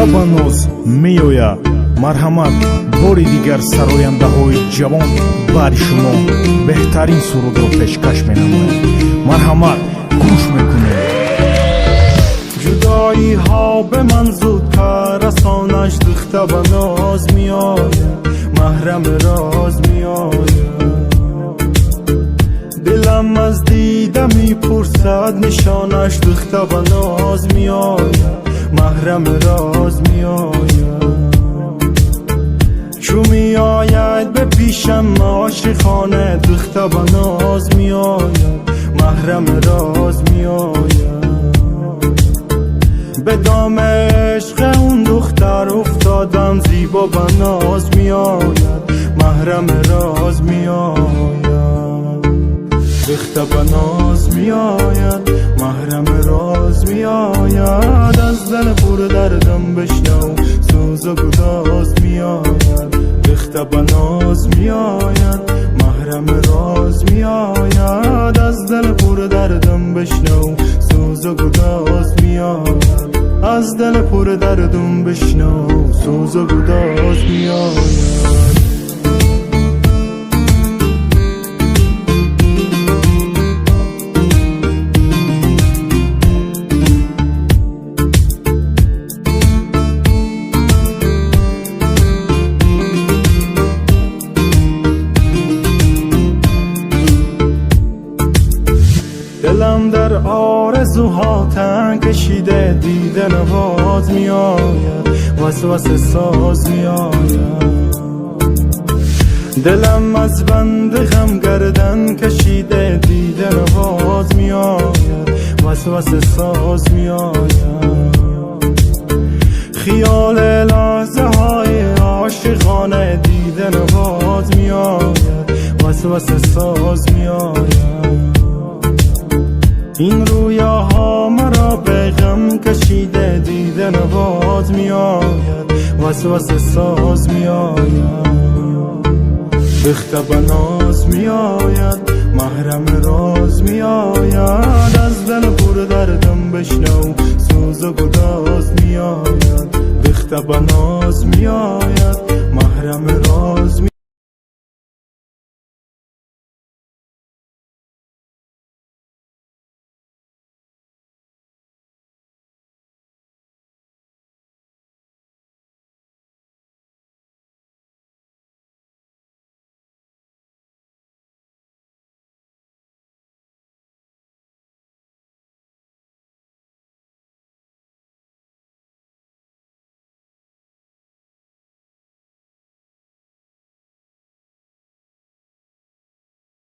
духта ба ноз меояд. марҳамат, бори дигар сарояндаҳои ҷавон баъди шумо беҳтарин сурудро пешкаш менамояд. марҳамат, гӯш мекунед. ҷудоиҳо бе ман зудтар расонаш, духта ба ноз меояд, маҳрам роз меояд. дилам аз дида мепурсад нишонаш, духта ба ноз меояд, маҳрам роз меояд. чу меояд به پیشم عاشقانه، دختر با ناز میآید، محرم راز میآید. به دام عشق اون دختر افتادم، زیبا با ناز میآید، محرم راز میآید. دختر با ناز میآید، محرم راز میآید. از دل پر دردم بشنو سوز و گداز میآید. دختر با ناز میآید، محرم راز میآید. از دل پر دردم بشنو سوز و گداز میآید. از دل پر دردم بشنو سوز و گداز میآید. دلم در آرزوها تن کشیده، دیده نواز می آید، وسوسه ساز می آید. دلم از بند غم گردن کشیده، دیده نواز می آید، وسوسه ساز می آید. خیال لحظه های عاشقانه، دیده نواز می آید، وسوسه ساز می آید. این رویاها مرا به غم کشیده، دیده نواز می آید، وسوسه ساز می آید. دختر به ناز می آید، محرم راز می آید. از دل پر دردم بشنو سوز و گداز می آید. دختر به ناز می آید، محرم راز